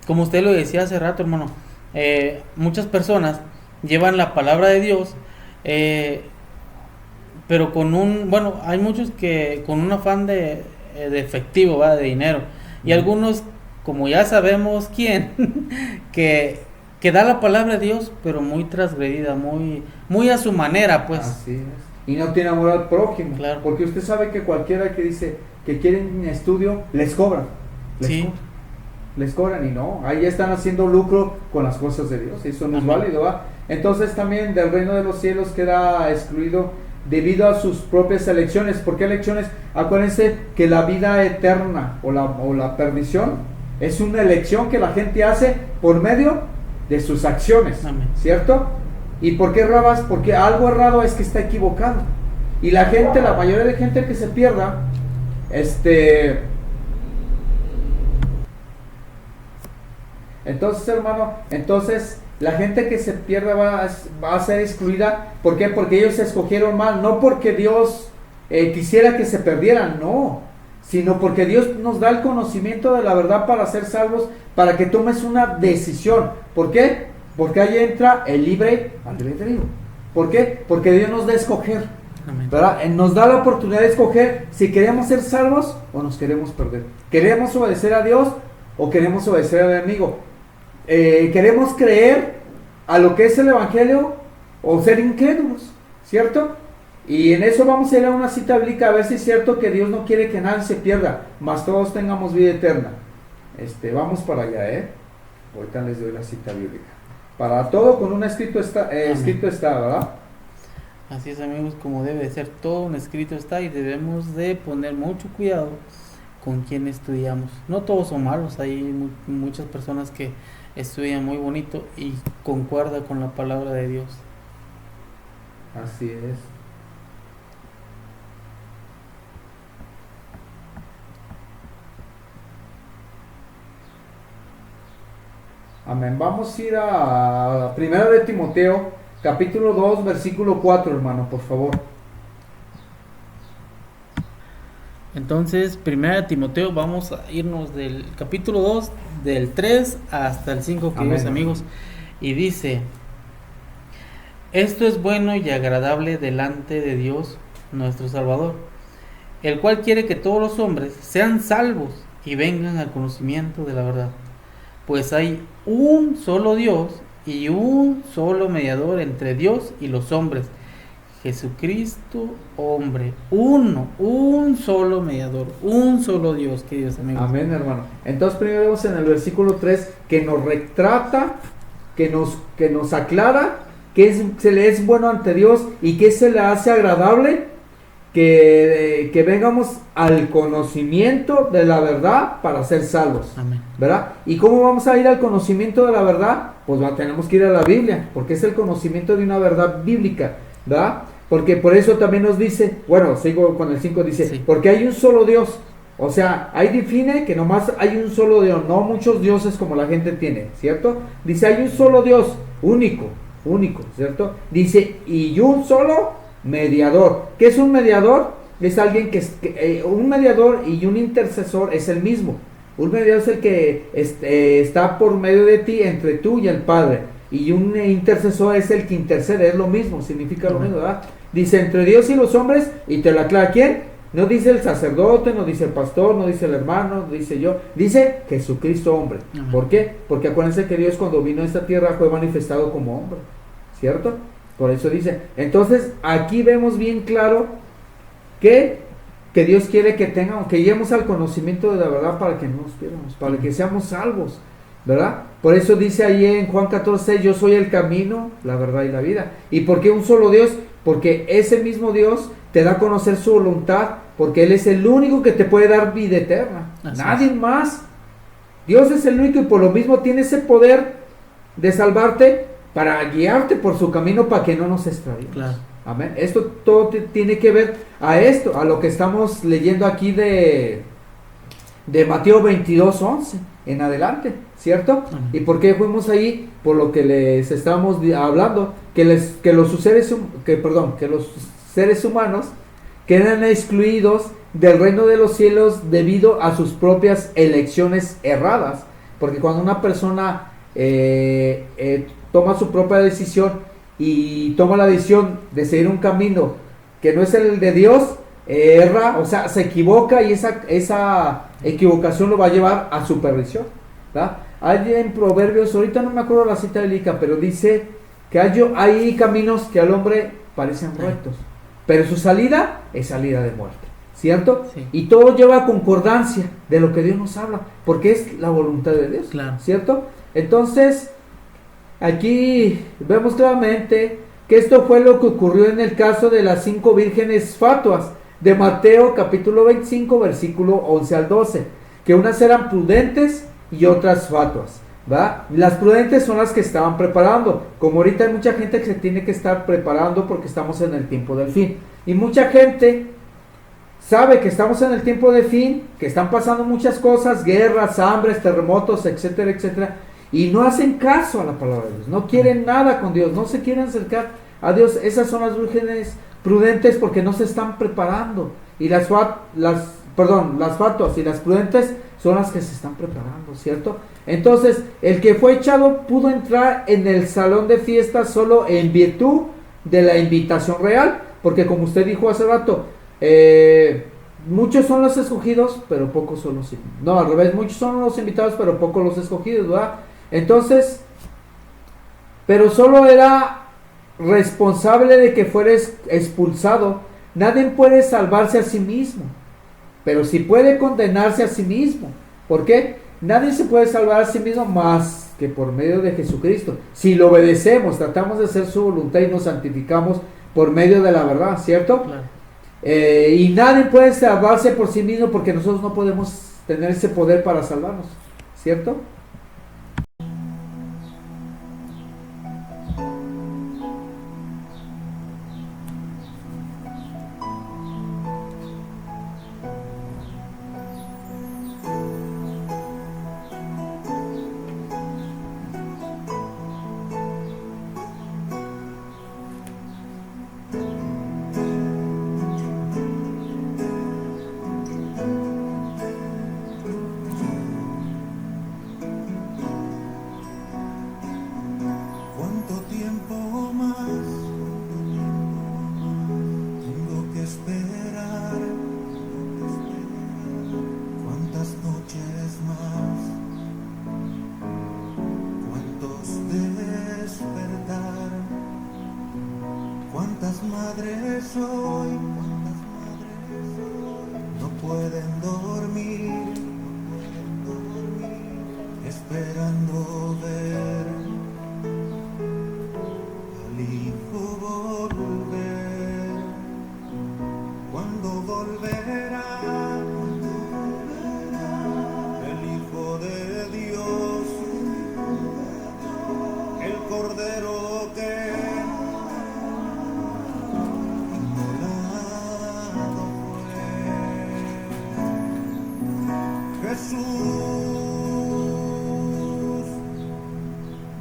como usted lo decía hace rato, hermano, muchas personas llevan la palabra de Dios, pero hay muchos que con un afán de efectivo, ¿va? De dinero, y algunos, como ya sabemos quién, que da la palabra de Dios, pero muy transgredida, muy a su manera, pues. Así es. Y no tiene amor al prójimo, Claro. Porque usted sabe que cualquiera que dice que quieren estudio, les cobran. Les cobran y no, ahí están haciendo lucro con las cosas de Dios, eso no es Amén. válido, ¿va? Entonces también del reino de los cielos queda excluido debido a sus propias elecciones. ¿Por qué elecciones? Acuérdense que la vida eterna o la perdición es una elección que la gente hace por medio de sus acciones. Amén. ¿Cierto? ¿Y por qué errabas? Porque algo errado es que está equivocado. Y la mayoría de gente que se pierda, entonces, hermano, la gente que se pierda va a ser excluida. ¿Por qué? Porque ellos se escogieron mal, no porque Dios quisiera que se perdieran, no, sino porque Dios nos da el conocimiento de la verdad para ser salvos, para que tomes una decisión. ¿Por qué? Porque ahí entra el libre albedrío. ¿Por qué? Porque Dios nos da a escoger, Amén. ¿verdad? Nos da la oportunidad de escoger si queremos ser salvos o nos queremos perder. ¿Queremos obedecer a Dios o queremos obedecer al enemigo? ¿Queremos creer a lo que es el evangelio o ser incrédulos? ¿Cierto? Y en eso vamos a ir a una cita bíblica a ver si es cierto que Dios no quiere que nadie se pierda, mas todos tengamos vida eterna. Vamos para allá, ahorita les doy la cita bíblica. Para todo con un escrito está, ¿verdad? Así es, amigos, como debe de ser, todo un escrito está, y debemos de poner mucho cuidado con quien estudiamos. No todos son malos, hay muchas personas que estudian muy bonito y concuerda con la palabra de Dios. Así es. Amén. Vamos a ir a Primera de Timoteo, capítulo 2, versículo 4, hermano, por favor. Entonces, primera de Timoteo, vamos a irnos del capítulo 2, del 3 hasta el 5, queridos Amén. amigos. Y dice: esto es bueno y agradable delante de Dios nuestro Salvador, el cual quiere que todos los hombres sean salvos y vengan al conocimiento de la verdad. Pues hay un solo Dios y un solo mediador entre Dios y los hombres, Jesucristo hombre. Un solo mediador, un solo Dios, queridos amigos. Amén, hermano. Entonces primero vemos en el versículo 3 que nos retrata, que nos aclara que se le es bueno ante Dios y que se le hace agradable que vengamos al conocimiento de la verdad para ser salvos. Amén. ¿Verdad? ¿Y cómo vamos a ir al conocimiento de la verdad? Pues tenemos que ir a la Biblia, porque es el conocimiento de una verdad bíblica, ¿verdad? Porque por eso también nos dice, bueno, sigo con el 5, dice, Sí. porque hay un solo Dios. O sea, ahí define que nomás hay un solo Dios, no muchos dioses como la gente tiene, ¿cierto? Dice, hay un solo Dios, único, ¿cierto? Dice, y un solo mediador. ¿Qué es un mediador? Es alguien un mediador y un intercesor es el mismo. Un mediador es el que está por medio de ti, entre tú y el Padre. Y un intercesor es el que intercede, es lo mismo, significa lo mismo, ¿verdad? Dice entre Dios y los hombres, y te lo aclara ¿quién? No dice el sacerdote, no dice el pastor, no dice el hermano, no dice yo, dice Jesucristo hombre. Amén. ¿Por qué? Porque acuérdense que Dios cuando vino a esta tierra fue manifestado como hombre, ¿cierto? Por eso dice, entonces aquí vemos bien claro que Dios quiere que lleguemos al conocimiento de la verdad para que no nos pierdamos, para que seamos salvos, ¿verdad? Por eso dice ahí en Juan 14, yo soy el camino, la verdad y la vida. ¿Y por qué un solo Dios? Porque ese mismo Dios te da a conocer su voluntad, porque Él es el único que te puede dar vida eterna, Así nadie es. más. Dios es el único y por lo mismo tiene ese poder de salvarte para guiarte por su camino para que no nos extraviemos. Claro. Amén. Esto todo tiene que ver a esto, a lo que estamos leyendo aquí de Mateo 22:11 en adelante, ¿cierto? Amén. ¿Y por qué fuimos ahí? Por lo que les estábamos hablando, que los seres humanos quedan excluidos del reino de los cielos debido a sus propias elecciones erradas, porque cuando una persona toma su propia decisión y toma la decisión de seguir un camino que no es el de Dios, erra, o sea, se equivoca y esa equivocación lo va a llevar a su perdición, ¿verdad? Hay en Proverbios, ahorita no me acuerdo la cita bíblica, pero dice que hay caminos que al hombre parecen rectos, pero su salida es salida de muerte, ¿cierto? Sí. Y todo lleva a concordancia de lo que Dios nos habla, porque es la voluntad de Dios, Claro. ¿cierto? Entonces, aquí vemos claramente que esto fue lo que ocurrió en el caso de las 5 vírgenes fatuas de Mateo capítulo 25 versículo 11 al 12, que unas eran prudentes y otras fatuas, ¿va? Las prudentes son las que estaban preparando, como ahorita hay mucha gente que se tiene que estar preparando porque estamos en el tiempo del fin, y mucha gente sabe que estamos en el tiempo del fin, que están pasando muchas cosas, guerras, hambres, terremotos, etcétera, etcétera, y no hacen caso a la palabra de Dios, no quieren nada con Dios, no se quieren acercar a Dios. Esas son las vírgenes prudentes porque no se están preparando, y las fatuas y las prudentes son las que se están preparando, ¿cierto? Entonces, el que fue echado pudo entrar en el salón de fiestas solo en virtud de la invitación real, porque como usted dijo hace rato, muchos son los escogidos, pero pocos son los invitados. No, al revés, muchos son los invitados, pero pocos los escogidos, ¿verdad? Entonces, pero solo era responsable de que fuera expulsado. Nadie puede salvarse a sí mismo, pero sí puede condenarse a sí mismo. ¿Por qué? Nadie se puede salvar a sí mismo más que por medio de Jesucristo. Si lo obedecemos, tratamos de hacer su voluntad y nos santificamos por medio de la verdad, ¿cierto? Claro. Y nadie puede salvarse por sí mismo porque nosotros no podemos tener ese poder para salvarnos, ¿cierto? ¿Cuántas madres hoy no pueden dormir, esperando ver al hijo volver? ¿Cuándo volverá el Hijo de Dios, el Cordero que inmolado fue? Jesús,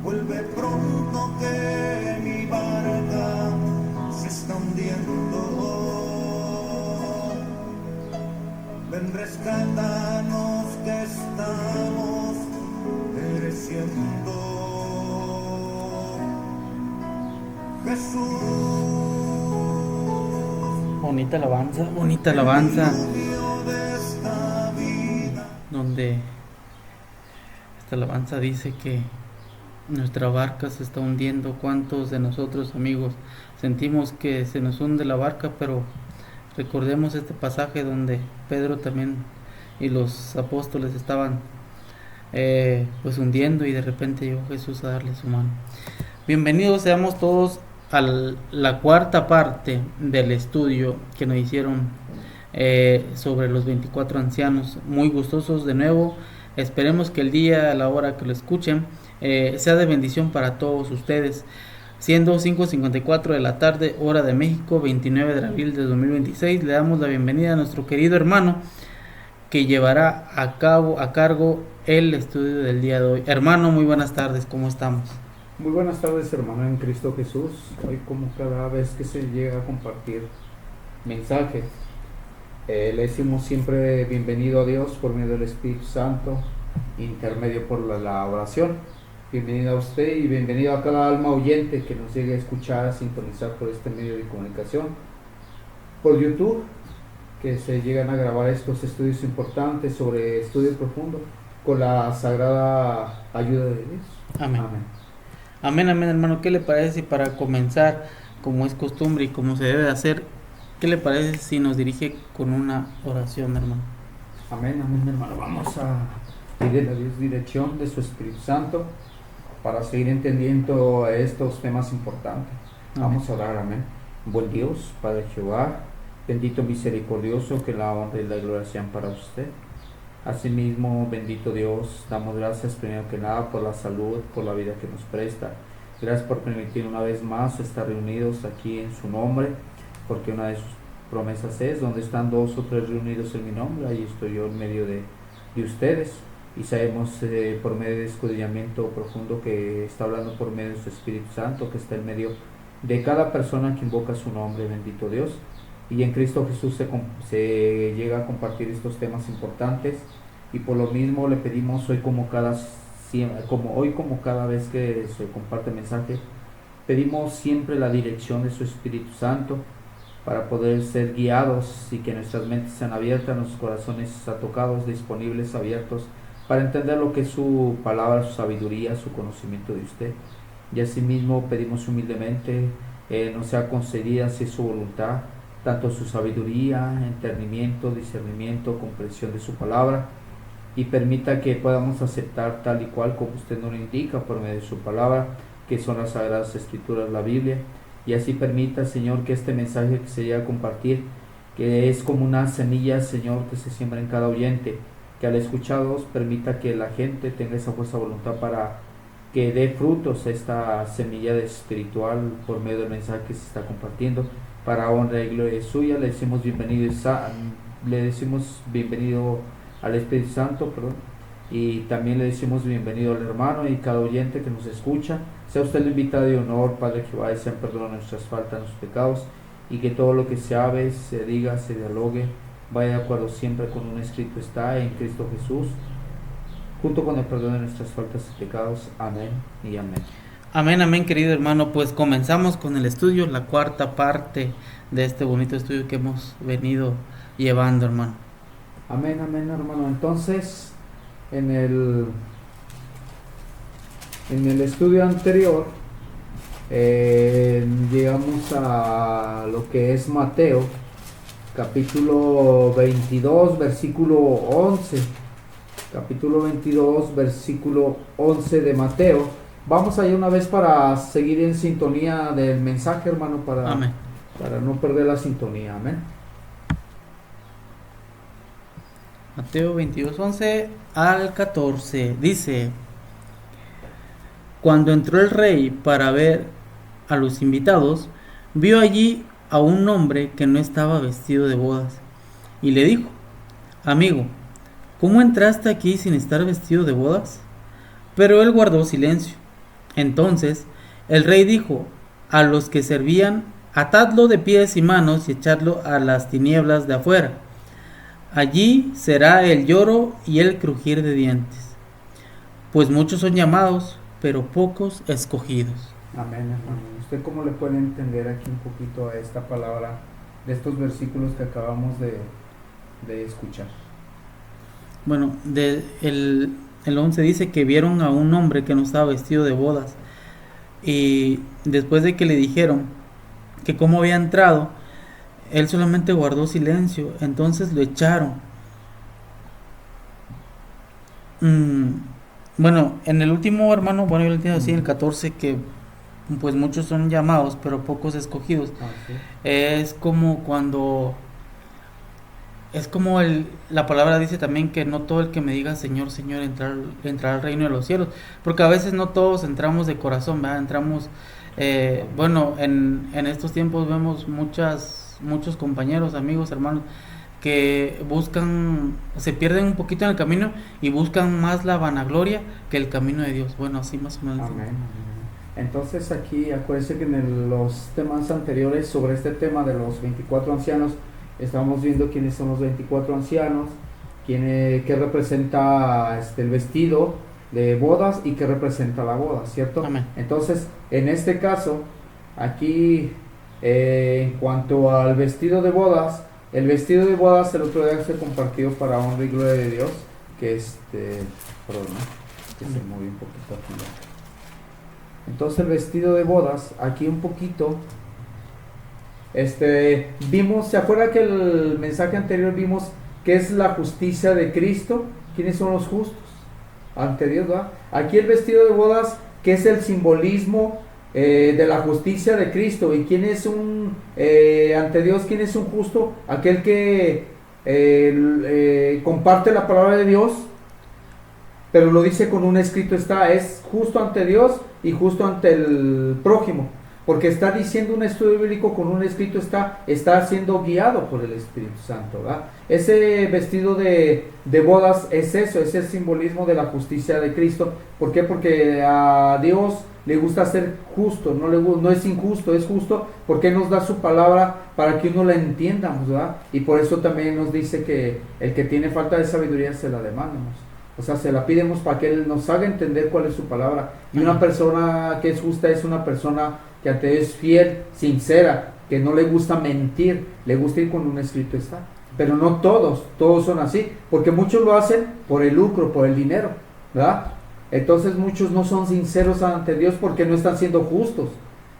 vuelve pronto que mi barca se está hundiendo. Ven, rescátanos que estamos pereciendo. Jesús, Bonita alabanza, lluvio de esta vida. donde esta alabanza dice que nuestra barca se está hundiendo. ¿Cuántos de nosotros, amigos, sentimos que se nos hunde la barca? Pero recordemos este pasaje donde Pedro también y los apóstoles estaban pues hundiendo, y de repente llegó Jesús a darle su mano. Bienvenidos seamos todos a la cuarta parte del estudio que nos hicieron sobre los 24 ancianos. Muy gustosos de nuevo. Esperemos que el día, a la hora que lo escuchen, sea de bendición para todos ustedes. Siendo 5:54 de la tarde, hora de México, 29 de abril de 2026, le damos la bienvenida a nuestro querido hermano que llevará a cargo el estudio del día de hoy. Hermano, muy buenas tardes, ¿cómo estamos? Muy buenas tardes, hermano en Cristo Jesús. Hoy, como cada vez que se llega a compartir mensajes, le decimos siempre bienvenido a Dios por medio del Espíritu Santo, intermedio por la oración. Bienvenido a usted y bienvenido a cada alma oyente que nos llegue a escuchar, a sintonizar por este medio de comunicación, por YouTube, que se llegan a grabar estos estudios importantes sobre estudio profundo con la sagrada ayuda de Dios. Amén. Amén, amén, hermano. ¿Qué le parece si para comenzar, como es costumbre y como se debe de hacer, qué le parece si nos dirige con una oración, hermano? Amén, amén, hermano. Vamos a pedirle a Dios dirección de su Espíritu Santo para seguir entendiendo estos temas importantes. Amén. Vamos a orar, amén. Buen Dios, Padre Jehová, bendito misericordioso, que la honra y la gloria sean para usted. Asimismo, bendito Dios, damos gracias primero que nada por la salud, por la vida que nos presta. Gracias por permitir una vez más estar reunidos aquí en su nombre, porque una de sus promesas es: donde están 2 o 3 reunidos en mi nombre, ahí estoy yo en medio de ustedes. Y sabemos por medio de escudriñamiento profundo que está hablando por medio de su Espíritu Santo, que está en medio de cada persona que invoca su nombre, bendito Dios. Y en Cristo Jesús se llega a compartir estos temas importantes, y por lo mismo le pedimos hoy como cada vez que se comparte mensaje, pedimos siempre la dirección de su Espíritu Santo para poder ser guiados y que nuestras mentes sean abiertas, nuestros corazones tocados, disponibles, abiertos para entender lo que es su palabra, su sabiduría, su conocimiento de usted. Y asimismo pedimos humildemente nos sea concedida, si es su voluntad, tanto su sabiduría, entendimiento, discernimiento, comprensión de su palabra, y permita que podamos aceptar tal y cual como usted nos lo indica por medio de su palabra, que son las Sagradas Escrituras, la Biblia. Y así permita, Señor, que este mensaje que se llega a compartir, que es como una semilla, Señor, que se siembra en cada oyente, que al escucharos permita que la gente tenga esa fuerza de voluntad para que dé frutos esta semilla espiritual por medio del mensaje que se está compartiendo, para honra y gloria suya. Le decimos bienvenido al Espíritu Santo, y también le decimos bienvenido al hermano y cada oyente que nos escucha. Sea usted el invitado de honor, Padre Jehová, y sean perdonados nuestras faltas, nuestros pecados, y que todo lo que se hable, se diga, se dialogue, vaya de acuerdo siempre con un escrito está en Cristo Jesús, junto con el perdón de nuestras faltas y pecados. Amén y amén. Amén, amén, querido hermano. Pues comenzamos con el estudio, la cuarta parte de este bonito estudio que hemos venido llevando, hermano. Amén, amén, hermano. Entonces, en el estudio anterior Llegamos a lo que es Mateo, capítulo 22, versículo 11. Capítulo 22, versículo 11 de Mateo. Vamos allá una vez para seguir en sintonía del mensaje, hermano, Amén. para no perder la sintonía. Amén. Mateo 22, 11 al 14. Dice: Cuando entró el rey para ver a los invitados, vio allí a un hombre que no estaba vestido de bodas, y le dijo: Amigo, ¿cómo entraste aquí sin estar vestido de bodas? Pero él guardó silencio. Entonces el rey dijo a los que servían: Atadlo de pies y manos y echadlo a las tinieblas de afuera. Allí será el lloro y el crujir de dientes, pues muchos son llamados, pero pocos escogidos. Amén, hermano. ¿Usted cómo le puede entender aquí un poquito a esta palabra de estos versículos que acabamos de escuchar? Bueno, el 11 dice que vieron a un hombre que no estaba vestido de bodas, y después de que le dijeron que cómo había entrado, él solamente guardó silencio. Entonces lo echaron. Bueno, en el último, hermano, bueno, yo lo entiendo así, en el 14, que pues muchos son llamados, pero pocos escogidos. Sí. Es como cuando... Es como la palabra dice también que no todo el que me diga Señor, Señor entrará al reino de los cielos, porque a veces no todos entramos de corazón, ¿verdad? Entramos, bueno, en estos tiempos vemos muchos compañeros, amigos, hermanos, que se pierden un poquito en el camino y buscan más la vanagloria que el camino de Dios. Bueno, así más o menos. Amén. Entonces aquí acuérdense que en los temas anteriores sobre este tema de los 24 ancianos, estamos viendo quiénes son los 24 ancianos, qué representa el vestido de bodas y qué representa la boda, ¿cierto? Amén. Entonces, en este caso, aquí, en cuanto al vestido de bodas, el vestido de bodas el otro día se compartió para honra y gloria de Dios, que perdón, que se movió un poquito aquí. Entonces el vestido de bodas, aquí un poquito, vimos, ¿se acuerda que el mensaje anterior vimos qué es la justicia de Cristo? ¿Quiénes son los justos ante Dios, ¿verdad? Aquí el vestido de bodas, que es el simbolismo de la justicia de Cristo. ¿Y quién es ante Dios, quién es un justo? Aquel que comparte la palabra de Dios, pero lo dice con un escrito está, es justo ante Dios y justo ante el prójimo, porque está diciendo un estudio bíblico con un escrito está siendo guiado por el Espíritu Santo, ¿verdad? Ese vestido de bodas es eso, es el simbolismo de la justicia de Cristo. ¿Por qué? Porque a Dios le gusta ser justo, no es injusto, es justo, porque nos da su palabra para que uno la entiendamos, ¿verdad? Y por eso también nos dice que el que tiene falta de sabiduría se la demandamos. O sea, se la pidemos para que Él nos haga entender cuál es su palabra. Y una persona que es justa es una persona que ante Dios es fiel, sincera, que no le gusta mentir, le gusta ir con un escrito está. Pero no todos son así, porque muchos lo hacen por el lucro, por el dinero, ¿verdad? Entonces muchos no son sinceros ante Dios porque no están siendo justos,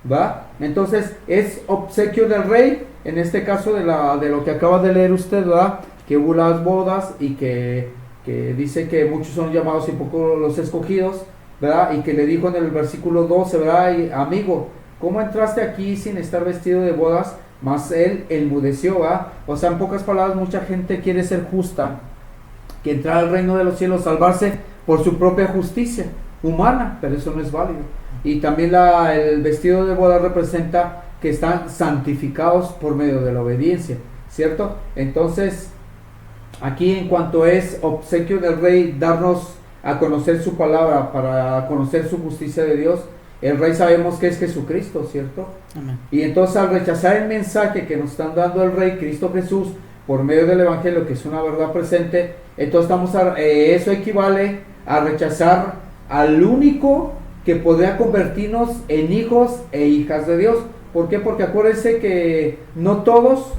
¿verdad? Entonces es obsequio del rey, en este caso de lo que acaba de leer usted, ¿verdad? Que hubo las bodas y que dice que muchos son llamados y pocos los escogidos, ¿verdad? Y que le dijo en el versículo 12, ¿verdad? Y, amigo, ¿cómo entraste aquí sin estar vestido de bodas? Mas él enmudeció, ¿verdad? O sea, en pocas palabras, mucha gente quiere ser justa, que entrar al reino de los cielos, salvarse por su propia justicia humana, pero eso no es válido. Y también el vestido de bodas representa que están santificados por medio de la obediencia, ¿cierto? Entonces, aquí en cuanto es obsequio del rey darnos a conocer su palabra para conocer su justicia de Dios, el rey sabemos que es Jesucristo, ¿cierto? Amén. Y entonces al rechazar el mensaje que nos están dando el rey Cristo Jesús por medio del evangelio, que es una verdad presente, entonces eso equivale a rechazar al único que podría convertirnos en hijos e hijas de Dios. ¿Por qué? Porque acuérdense que no todos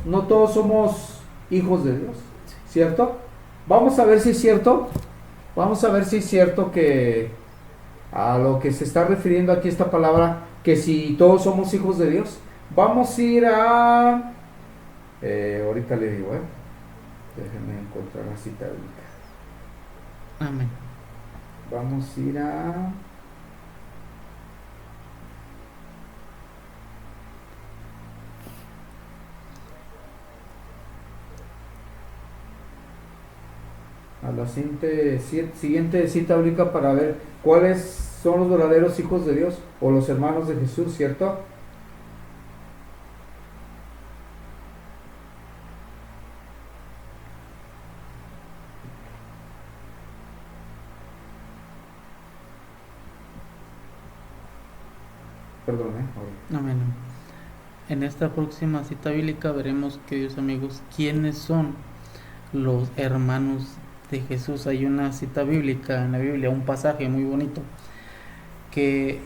somos hijos de Dios, ¿cierto? Vamos a ver si es cierto. Vamos a ver si es cierto que a lo que se está refiriendo aquí esta palabra, que si todos somos hijos de Dios. Vamos a ir a... ahorita le digo, déjenme encontrar la cita bíblica. Amén. Vamos a ir a... la siguiente cita bíblica para ver cuáles son los verdaderos hijos de Dios o los hermanos de Jesús, ¿cierto? Perdón, Amén. En esta próxima cita bíblica veremos, queridos amigos, quiénes son los hermanos de Jesús. Hay una cita bíblica en la Biblia, un pasaje muy bonito que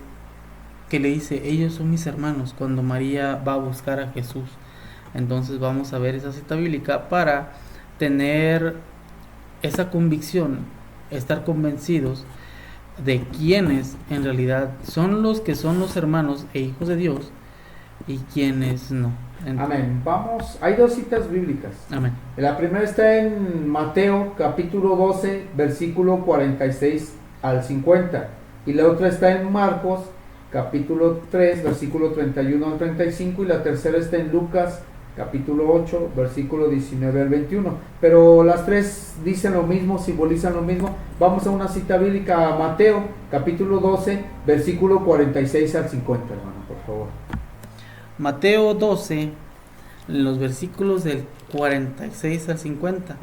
le dice: ellos son mis hermanos, cuando María va a buscar a Jesús. Entonces vamos a ver esa cita bíblica para tener esa convicción, estar convencidos de quiénes en realidad son los que son los hermanos e hijos de Dios y quiénes no. Amén. Vamos, hay dos citas bíblicas. Amén. La primera está en Mateo capítulo 12, versículo 46 al 50. Y la otra está en Marcos capítulo 3, versículo 31 al 35. Y la tercera está en Lucas capítulo 8, versículo 19 al 21. Pero las tres dicen lo mismo, simbolizan lo mismo. Vamos a una cita bíblica, a Mateo capítulo 12, versículo 46 al 50, hermano, por favor. Mateo 12, los versículos del 46 al 50.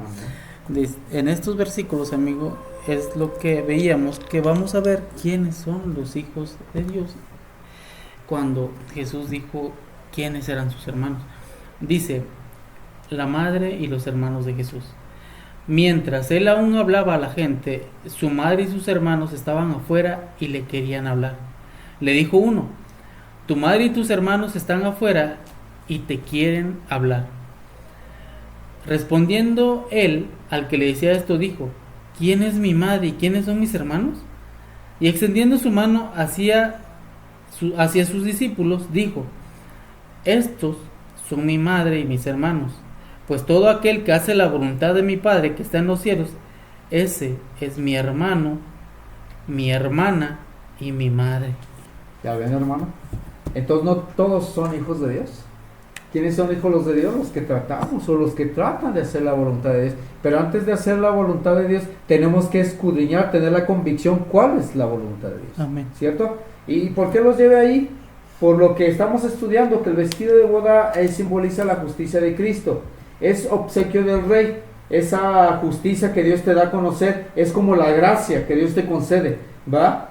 En estos versículos, amigo, es lo que veíamos, que vamos a ver quiénes son los hijos de Dios. Cuando Jesús dijo quiénes eran sus hermanos, dice: la madre y los hermanos de Jesús. Mientras él aún hablaba a la gente, su madre y sus hermanos estaban afuera y le querían hablar. Le dijo uno: tu madre y tus hermanos están afuera y te quieren hablar. Respondiendo él al que le decía esto, dijo: ¿quién es mi madre y quiénes son mis hermanos? Y extendiendo su mano hacia sus discípulos, dijo: estos son mi madre y mis hermanos, pues todo aquel que hace la voluntad de mi Padre que está en los cielos, ese es mi hermano, mi hermana y mi madre. ¿Ya ven, hermano? Entonces no todos son hijos de Dios. ¿Quiénes son hijos de Dios? Los que tratamos o los que tratan de hacer la voluntad de Dios. Pero antes de hacer la voluntad de Dios, tenemos que escudriñar, tener la convicción cuál es la voluntad de Dios. Amén. ¿Cierto? ¿Y por qué los lleve ahí? Por lo que estamos estudiando, que el vestido de boda simboliza la justicia de Cristo. Es obsequio del Rey. Esa justicia que Dios te da a conocer es como la gracia que Dios te concede, ¿va?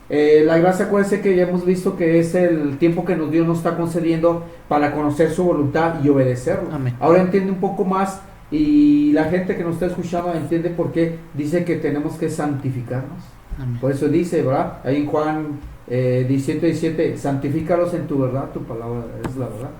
La gracia, acuérdense que ya hemos visto que es el tiempo que Dios nos está concediendo para conocer su voluntad y obedecerlo. Amén. Ahora entiende un poco más, y la gente que nos está escuchando entiende por qué dice que tenemos que santificarnos. Amén. Por eso dice, ¿verdad? Ahí en Juan 17:17, santifícalos en tu verdad, tu palabra es la verdad.